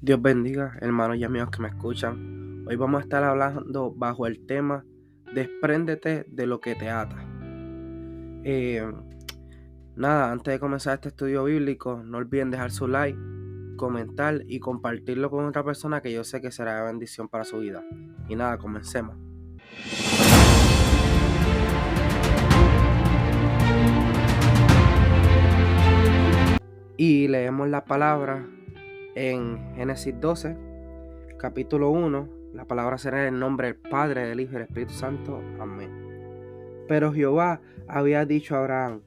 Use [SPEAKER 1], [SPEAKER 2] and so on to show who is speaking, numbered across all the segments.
[SPEAKER 1] Dios bendiga, hermanos y amigos que me escuchan. Hoy vamos a estar hablando bajo el tema Despréndete de lo que te ata. Antes de comenzar este estudio bíblico, no olviden dejar su like, comentar y compartirlo con otra persona que yo sé que será de bendición para su vida. Y comencemos. Y leemos la palabra en Génesis 12, capítulo 1. La palabra será en el nombre del Padre, del Hijo y del Espíritu Santo. Amén. Pero Jehová había dicho a Abraham: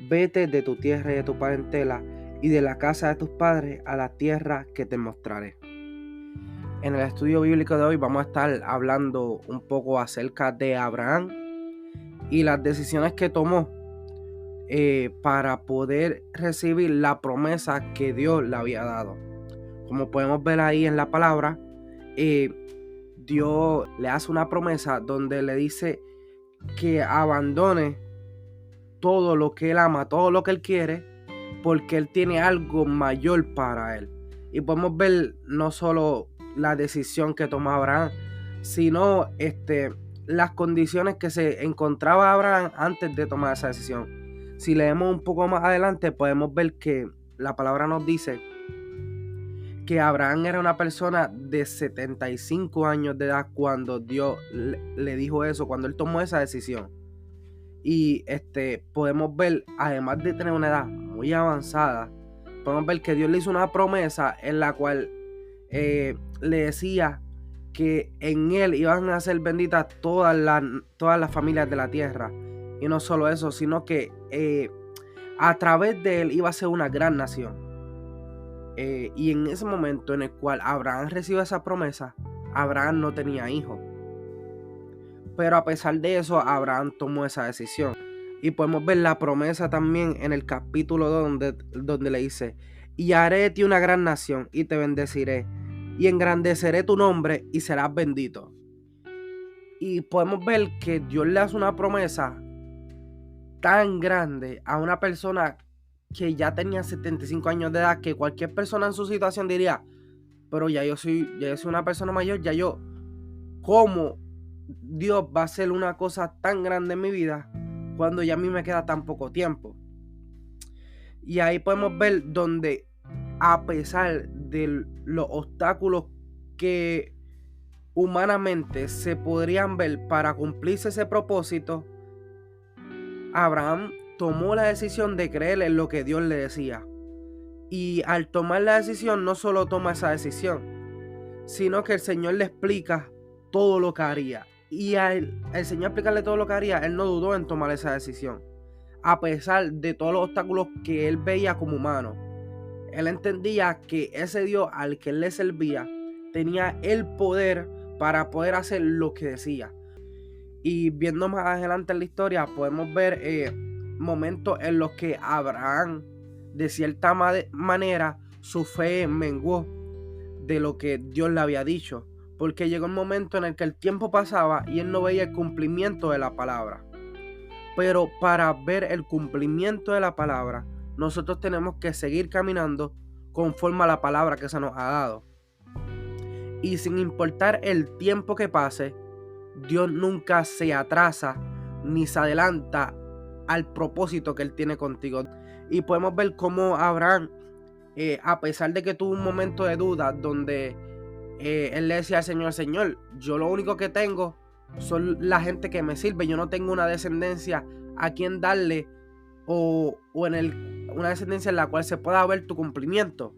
[SPEAKER 1] vete de tu tierra y de tu parentela y de la casa de tus padres a la tierra que te mostraré. En el estudio bíblico de hoy vamos a estar hablando un poco acerca de Abraham y las decisiones que tomó para poder recibir la promesa que Dios le había dado. Como podemos ver ahí en la palabra, Dios le hace una promesa donde le dice que abandone todo lo que él ama, todo lo que él quiere, porque él tiene algo mayor para él. Y podemos ver no solo la decisión que tomó Abraham, sino las condiciones que se encontraba Abraham antes de tomar esa decisión. Si leemos un poco más adelante, podemos ver que la palabra nos dice que Abraham era una persona de 75 años de edad cuando Dios le dijo eso, cuando él tomó esa decisión. Y podemos ver, además de tener una edad muy avanzada, podemos ver que Dios le hizo una promesa en la cual le decía que en él iban a ser benditas todas las familias de la tierra. Y no solo eso, sino que a través de él iba a ser una gran nación. Y en ese momento en el cual Abraham recibe esa promesa, Abraham no tenía hijos. Pero a pesar de eso, Abraham tomó esa decisión. Y podemos ver la promesa también en el capítulo 2 donde le dice: y haré de ti una gran nación y te bendeciré y engrandeceré tu nombre y serás bendito. Y podemos ver que Dios le hace una promesa tan grande a una persona que ya tenía 75 años de edad, que cualquier persona en su situación diría: pero ya yo soy una persona mayor, ¿cómo Dios va a hacer una cosa tan grande en mi vida cuando ya a mí me queda tan poco tiempo? Y ahí podemos ver donde, a pesar de los obstáculos que humanamente se podrían ver para cumplirse ese propósito, Abraham tomó la decisión de creer en lo que Dios le decía. Y al tomar la decisión, no solo toma esa decisión, sino que el Señor le explica todo lo que haría. Y al Señor explicarle todo lo que haría, él no dudó en tomar esa decisión. A pesar de todos los obstáculos que él veía como humano, él entendía que ese Dios al que él le servía tenía el poder para poder hacer lo que decía. Y viendo más adelante en la historia, podemos ver momentos en los que Abraham, de cierta manera, su fe menguó de lo que Dios le había dicho, porque llegó un momento en el que el tiempo pasaba y él no veía el cumplimiento de la palabra. Pero para ver el cumplimiento de la palabra, nosotros tenemos que seguir caminando conforme a la palabra que se nos ha dado. Y sin importar el tiempo que pase, Dios nunca se atrasa ni se adelanta al propósito que Él tiene contigo. Y podemos ver cómo Abraham, a pesar de que tuvo un momento de duda donde él le decía al Señor: Señor, yo lo único que tengo son la gente que me sirve, yo no tengo una descendencia a quien darle o una descendencia en la cual se pueda ver tu cumplimiento.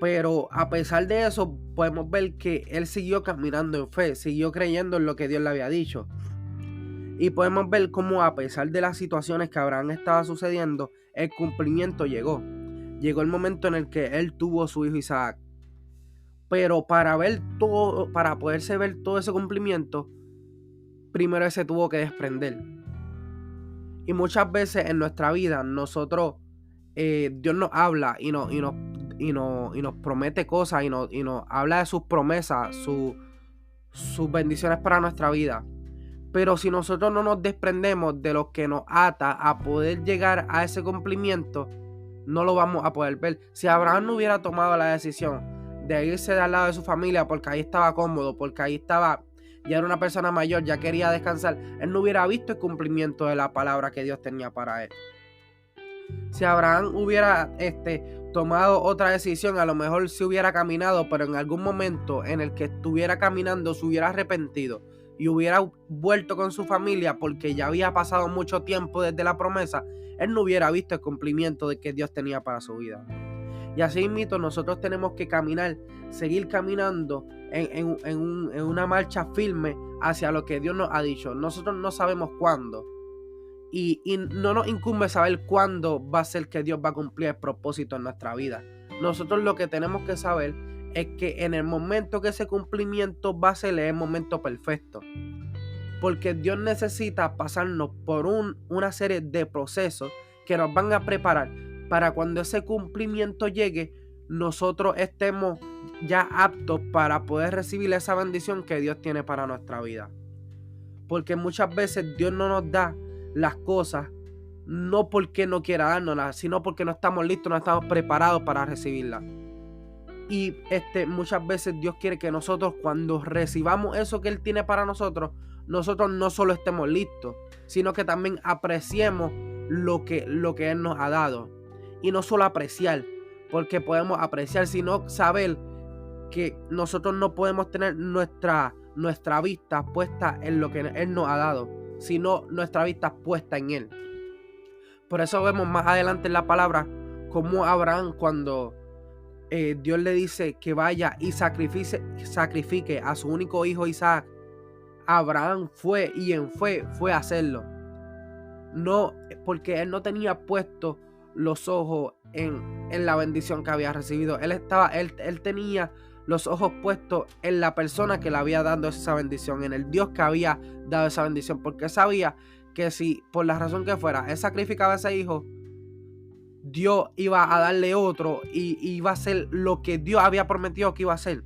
[SPEAKER 1] Pero a pesar de eso, podemos ver que él siguió caminando en fe, siguió creyendo en lo que Dios le había dicho. Y podemos ver cómo, a pesar de las situaciones que Abraham estaba sucediendo, el cumplimiento llegó. Llegó el momento en el que él tuvo a su hijo Isaac. Pero para poderse ver todo ese cumplimiento, primero él se tuvo que desprender. Y muchas veces en nuestra vida, nosotros, Dios nos habla y nos promete cosas y nos habla de sus promesas, sus bendiciones para nuestra vida. Pero si nosotros no nos desprendemos de lo que nos ata a poder llegar a ese cumplimiento, no lo vamos a poder ver. Si Abraham no hubiera tomado la decisión de irse de al lado de su familia porque ahí estaba cómodo, porque ahí estaba, ya era una persona mayor, ya quería descansar, él no hubiera visto el cumplimiento de la palabra que Dios tenía para él. Si Abraham hubiera tomado otra decisión, a lo mejor se hubiera caminado, pero en algún momento en el que estuviera caminando se hubiera arrepentido y hubiera vuelto con su familia porque ya había pasado mucho tiempo desde la promesa, él no hubiera visto el cumplimiento de que Dios tenía para su vida. Y así mismo nosotros tenemos que caminar, seguir caminando en una marcha firme hacia lo que Dios nos ha dicho. Nosotros no sabemos cuándo. Y no nos incumbe saber cuándo va a ser que Dios va a cumplir el propósito en nuestra vida. Nosotros lo que tenemos que saber es que en el momento que ese cumplimiento va a ser el momento perfecto. Porque Dios necesita pasarnos por una serie de procesos que nos van a preparar para cuando ese cumplimiento llegue, nosotros estemos ya aptos para poder recibir esa bendición que Dios tiene para nuestra vida. Porque muchas veces Dios no nos da las cosas no porque no quiera dárnoslas, sino porque no estamos listos, no estamos preparados para recibirlas. Y muchas veces Dios quiere que nosotros, cuando recibamos eso que Él tiene para nosotros no solo estemos listos, sino que también apreciemos lo que Él nos ha dado. Y no solo apreciar, porque podemos apreciar, sino saber que nosotros no podemos tener nuestra vista puesta en lo que Él nos ha dado, sino nuestra vista puesta en Él. Por eso vemos más adelante en la palabra como Abraham, cuando Dios le dice que vaya y sacrifique a su único hijo Isaac, Abraham fue a hacerlo. No, porque él no tenía puesto los ojos en la bendición que había recibido. Él tenía los ojos puestos en la persona que le había dado esa bendición, en el Dios que había dado esa bendición, porque sabía que si por la razón que fuera él sacrificaba a ese hijo, Dios iba a darle otro y iba a hacer lo que Dios había prometido que iba a hacer.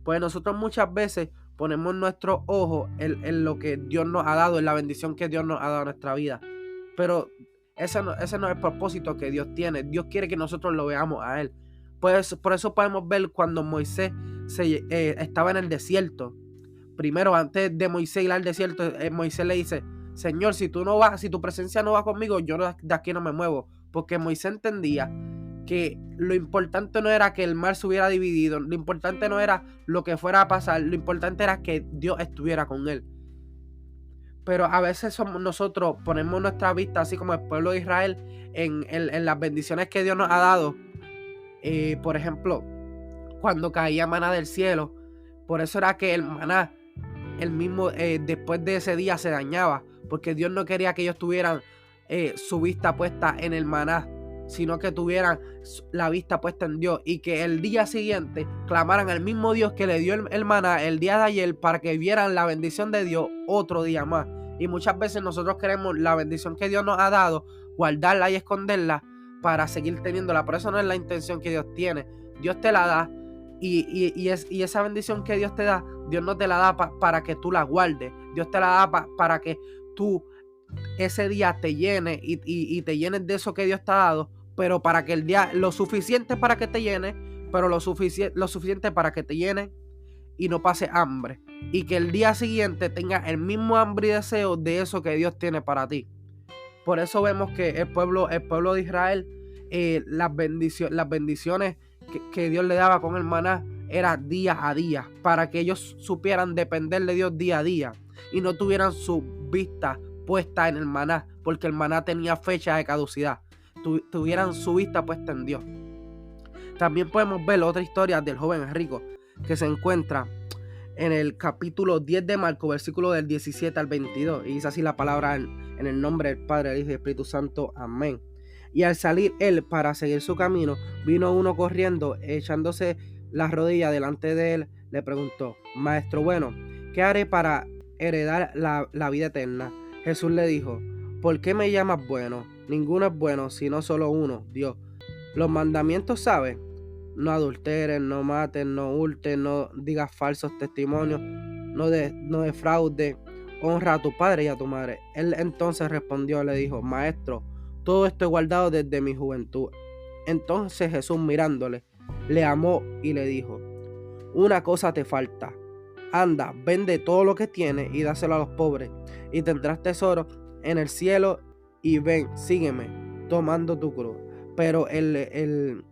[SPEAKER 1] Pues nosotros muchas veces ponemos nuestros ojos en lo que Dios nos ha dado, en la bendición que Dios nos ha dado a nuestra vida, pero ese no es el propósito que Dios tiene. Dios quiere que nosotros lo veamos a Él. Pues por eso podemos ver cuando Moisés estaba en el desierto. Primero, antes de Moisés ir al desierto, Moisés le dice: Señor, si tú no vas, si tu presencia no va conmigo, yo de aquí no me muevo. Porque Moisés entendía que lo importante no era que el mar se hubiera dividido, lo importante no era lo que fuera a pasar, lo importante era que Dios estuviera con él. Pero a veces nosotros ponemos nuestra vista, así como el pueblo de Israel, en las bendiciones que Dios nos ha dado. Por ejemplo, cuando caía maná del cielo, por eso era que el maná, el mismo, después de ese día se dañaba, porque Dios no quería que ellos tuvieran su vista puesta en el maná, sino que tuvieran la vista puesta en Dios, y que el día siguiente clamaran al mismo Dios que le dio el maná el día de ayer, para que vieran la bendición de Dios otro día más. Y muchas veces nosotros queremos la bendición que Dios nos ha dado, guardarla y esconderla para seguir teniéndola, pero eso no es la intención que Dios tiene. Dios te la da, y esa bendición que Dios te da, Dios no te la da para que tú la guardes. Dios te la da para que tú ese día te llenes y te llenes de eso que Dios te ha dado, pero para que el día, lo suficiente para que te llenes, pero lo suficiente para que te llenes y no pase hambre, y que el día siguiente tengas el mismo hambre y deseo de eso que Dios tiene para ti. Por eso vemos que el pueblo de Israel, las bendiciones que Dios le daba con el maná era día a día, para que ellos supieran depender de Dios día a día y no tuvieran su vista puesta en el maná, porque el maná tenía fecha de caducidad. Tuvieran su vista puesta en Dios. También podemos ver otra historia del joven rico, que se encuentra en el capítulo 10 de Marcos, versículo del 17 al 22, y dice así la palabra: en el nombre del Padre, del Hijo y del Espíritu Santo, amén. Y al salir él para seguir su camino, vino uno corriendo, echándose las rodillas delante de él, le preguntó: Maestro bueno, ¿qué haré para heredar la vida eterna? Jesús le dijo: ¿por qué me llamas bueno? Ninguno es bueno, sino solo uno, Dios. Los mandamientos sabes: no adulteres, no mates, no hurtes, no digas falsos testimonios, no defraudes, honra a tu padre y a tu madre. Él entonces respondió, le dijo: Maestro, todo esto he guardado desde mi juventud. Entonces Jesús, mirándole, le amó y le dijo: una cosa te falta. Anda, vende todo lo que tienes y dáselo a los pobres, y tendrás tesoro en el cielo, y ven, sígueme, tomando tu cruz. Pero él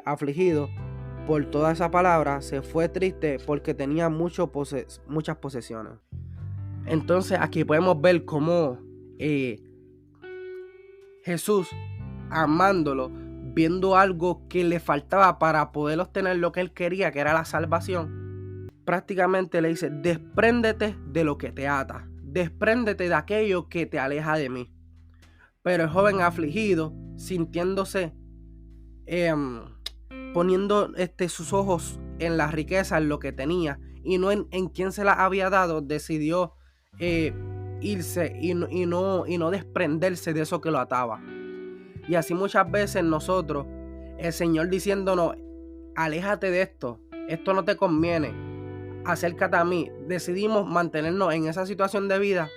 [SPEAKER 1] afligido por toda esa palabra, se fue triste porque tenía muchas posesiones. Entonces aquí podemos ver cómo Jesús, amándolo, viendo algo que le faltaba para poder obtener lo que él quería, que era la salvación, prácticamente le dice: despréndete de lo que te ata, despréndete de aquello que te aleja de mí. Pero el joven afligido, sintiéndose, poniendo sus ojos en la riqueza, en lo que tenía, y no en quien se la había dado, decidió irse y no desprenderse de eso que lo ataba. Y así muchas veces nosotros, el Señor diciéndonos: aléjate de esto no te conviene, acércate a mí, decidimos mantenernos en esa situación de vida,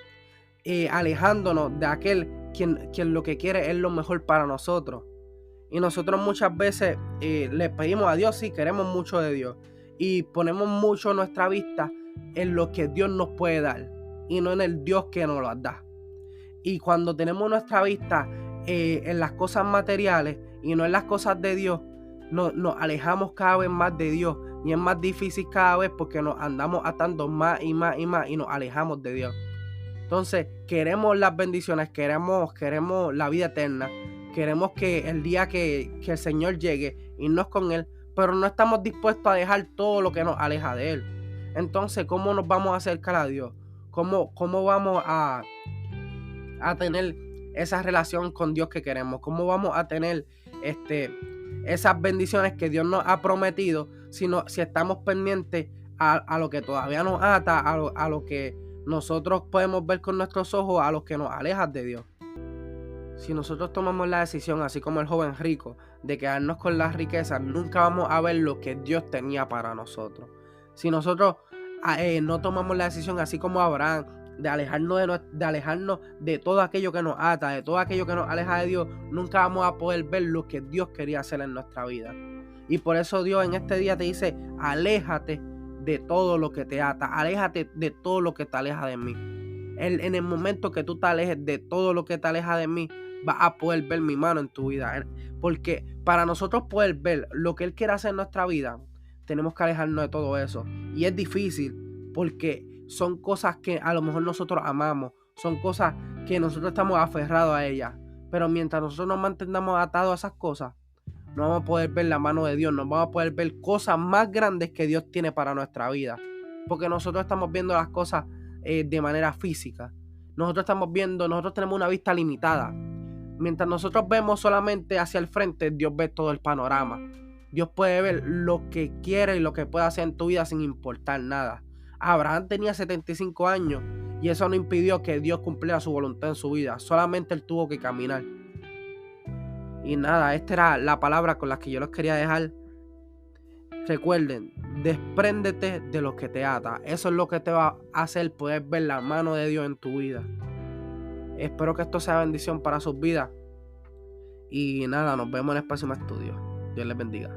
[SPEAKER 1] alejándonos de aquel quien lo que quiere es lo mejor para nosotros. Y nosotros muchas veces le pedimos a Dios, sí, queremos mucho de Dios, y ponemos mucho nuestra vista en lo que Dios nos puede dar y no en el Dios que nos lo da. Y cuando tenemos nuestra vista en las cosas materiales y no en las cosas de Dios, nos alejamos cada vez más de Dios, y es más difícil cada vez porque nos andamos atando más y más y más y nos alejamos de Dios. Entonces queremos las bendiciones, queremos la vida eterna, queremos que el día que el Señor llegue, irnos con Él, pero no estamos dispuestos a dejar todo lo que nos aleja de Él. Entonces, ¿cómo nos vamos a acercar a Dios? ¿Cómo vamos a tener esa relación con Dios que queremos? ¿Cómo vamos a tener esas bendiciones que Dios nos ha prometido si estamos pendientes a lo que todavía nos ata, a lo que nosotros podemos ver con nuestros ojos, a los que nos alejan de Dios? Si nosotros tomamos la decisión, así como el joven rico, de quedarnos con las riquezas, nunca vamos a ver lo que Dios tenía para nosotros. Si nosotros no tomamos la decisión, así como Abraham, de alejarnos de todo aquello que nos ata, de todo aquello que nos aleja de Dios, nunca vamos a poder ver lo que Dios quería hacer en nuestra vida. Y por eso Dios en este día te dice: aléjate de todo lo que te ata, aléjate de todo lo que te aleja de mí. En el momento que tú te alejes de todo lo que te aleja de mí, vas a poder ver mi mano en tu vida. Porque para nosotros poder ver lo que Él quiere hacer en nuestra vida, tenemos que alejarnos de todo eso. Y es difícil porque son cosas que a lo mejor nosotros amamos, son cosas que nosotros estamos aferrados a ellas. Pero mientras nosotros nos mantengamos atados a esas cosas, no vamos a poder ver la mano de Dios, no vamos a poder ver cosas más grandes que Dios tiene para nuestra vida. Porque nosotros estamos viendo las cosas de manera física. Nosotros tenemos una vista limitada. Mientras nosotros vemos solamente hacia el frente, Dios ve todo el panorama. Dios puede ver lo que quiere y lo que puede hacer en tu vida sin importar nada. Abraham tenía 75 años y eso no impidió que Dios cumpliera su voluntad en su vida. Solamente él tuvo que caminar. Y nada, esta era la palabra con la que yo los quería dejar. Recuerden, despréndete de lo que te ata. Eso es lo que te va a hacer poder ver la mano de Dios en tu vida. Espero que esto sea bendición para sus vidas. Y nada, nos vemos en el próximo estudio. Dios les bendiga.